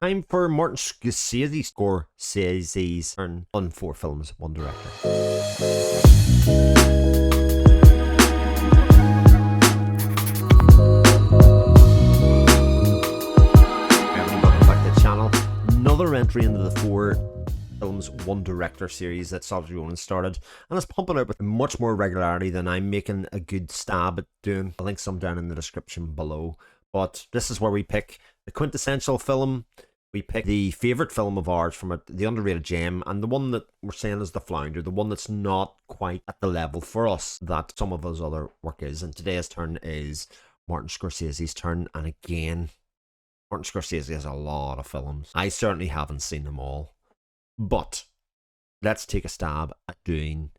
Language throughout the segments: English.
Time for Martin Scorsese's turn on four films, one director. Everyone, welcome back to the channel. Another entry into the four films, one director series that Saoirse Ronan started, and it's pumping out with much more regularity than I'm making a good stab at doing. I'll link some down in the description below. But this is where we pick the quintessential film. We pick the favourite film of ours from it, the underrated gem, and the one that we're saying is the flounder, the one that's not quite at the level for us that some of his other work is. And today's turn is Martin Scorsese's turn, and again, Martin Scorsese has a lot of films. I certainly haven't seen them all. But let's take a stab at doing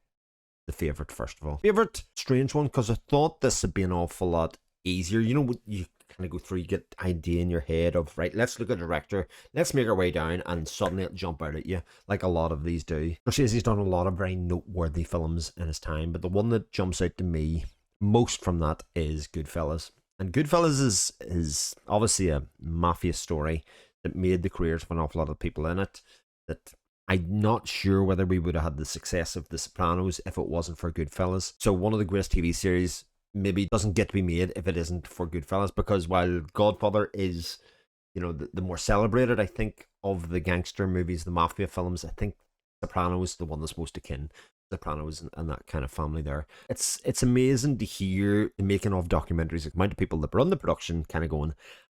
the favourite first of all. Favourite, strange one, because I thought this would be an awful lot easier. You know, you kind of go through, you get idea in your head of, right, let's look at a director, let's make our way down, and suddenly it'll jump out at you, like a lot of these do. Scorsese's done a lot of very noteworthy films in his time, but the one that jumps out to me most from that is Goodfellas. And Goodfellas is obviously a mafia story that made the careers of an awful lot of people in it, that I'm not sure whether we would have had the success of The Sopranos if it wasn't for Goodfellas. So one of the greatest TV series maybe doesn't get to be made if it isn't for Goodfellas, because while Godfather is, you know, the more celebrated, I think, of the gangster movies, the mafia films, I think Sopranos is the one that's most akin. Sopranos and that kind of family there. It's amazing to hear the making of documentaries, the amount of people that run the production kind of going,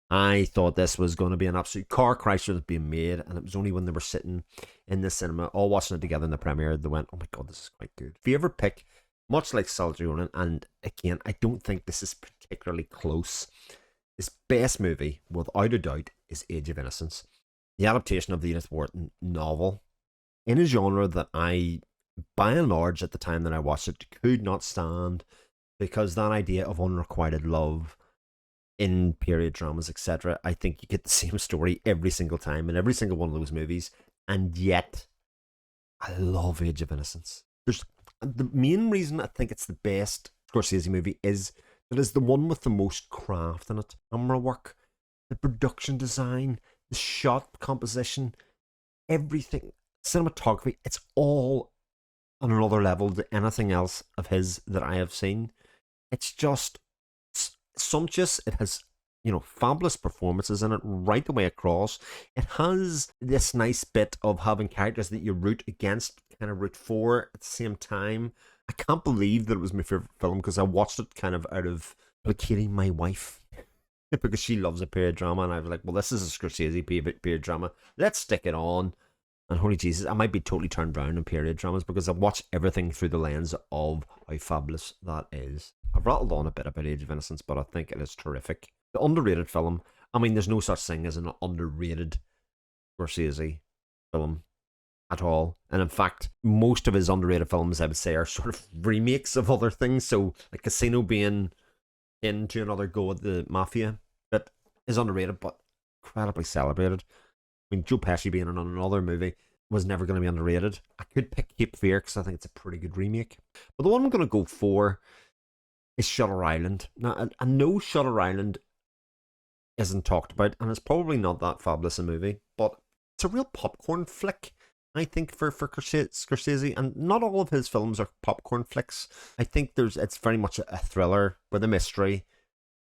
I thought this was going to be an absolute car crash that was being made, and it was only when they were sitting in the cinema, all watching it together in the premiere, they went, oh my god, this is quite good. Favourite pick, much like Saoirse Ronan, and again, I don't think this is particularly close. His best movie, without a doubt, is Age of Innocence, the adaptation of the Edith Wharton novel, in a genre that I, by and large, at the time that I watched it, could not stand, because that idea of unrequited love in period dramas, etc., I think you get the same story every single time in every single one of those movies, and yet I love Age of Innocence. There's the main reason I think it's the best Scorsese movie is that it's the one with the most craft in it. Camera work, the production design, the shot composition, everything, cinematography, it's all on another level to anything else of his that I have seen. It's just sumptuous. It has, you know, fabulous performances in it right the way across. It has this nice bit of having characters that you root against, kind of root for at the same time. I can't believe that it was my favorite film, because I watched it kind of out of placating my wife because she loves a period drama, and I was like, well, this is a Scorsese period drama, let's stick it on. And holy Jesus, I might be totally turned around in period dramas, because I've watched everything through the lens of how fabulous that is. I've rattled on a bit about Age of Innocence, but I think it is terrific. The underrated film, I mean, there's no such thing as an underrated Scorsese film at all. And in fact, most of his underrated films, I would say, are sort of remakes of other things. So, like Casino being into another go at the mafia, that is underrated, but incredibly celebrated. I mean, Joe Pesci being in another movie was never going to be underrated. I could pick Cape Fear because I think it's a pretty good remake. But the one I'm going to go for is Shutter Island. Now, I know Shutter Island isn't talked about, and it's probably not that fabulous a movie, but it's a real popcorn flick, I think, for Scorsese, and not all of his films are popcorn flicks. I think it's very much a thriller with a mystery.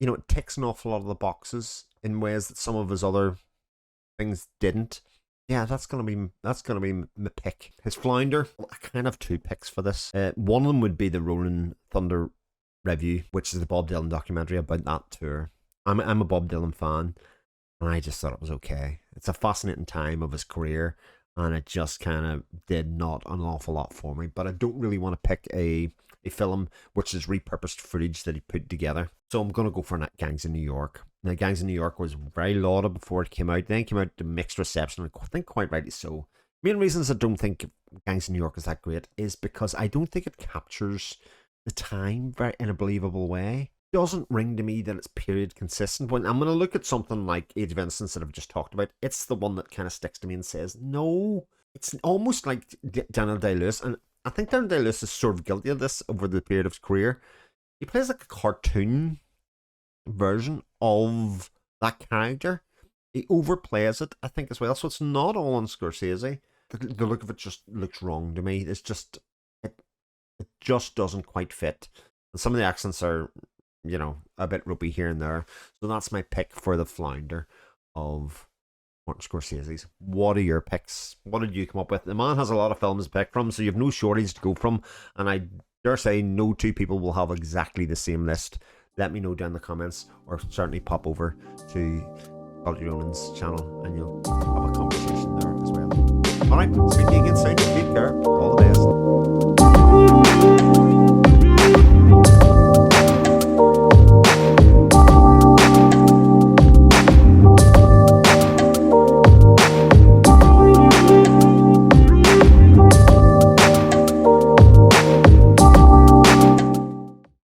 You know, it ticks an awful lot of the boxes in ways that some of his other things didn't. Yeah, that's gonna be my pick. His flounder, well, I kind of have two picks for this. One of them would be the Rolling Thunder Review, which is the Bob Dylan documentary about that tour. I'm a Bob Dylan fan, and I just thought it was okay. It's a fascinating time of his career, and it just kind of did not an awful lot for me. But I don't really want to pick a film which is repurposed footage that he put together. So I'm going to go for Gangs in New York. Now, Gangs in New York was very lauded before it came out. Then it came out to mixed reception, I think quite rightly so. Main reasons I don't think Gangs in New York is that great is because I don't think it captures the time in a believable way. It doesn't ring to me that it's period consistent. When I'm going to look at something like Age of Innocence that I've just talked about, it's the one that kind of sticks to me and says, no. It's almost like Daniel Day-Lewis, and I think Daniel Day-Lewis is sort of guilty of this over the period of his career. He plays like a cartoon version of that character, he overplays it, I think, as well. So it's not all on Scorsese. The look of it just looks wrong to me. It's just it just doesn't quite fit. And some of the accents are, a bit ropey here and there. So that's my pick for the flounder of Martin Scorsese's. What are your picks? What did you come up with? The man has a lot of films to pick from, so you have no shortage to go from. And I dare say no two people will have exactly the same list. Let me know down in the comments, or certainly pop over to Ronin's channel and you'll have a conversation there as well. Alright, speak to you again soon. Take care. All the best.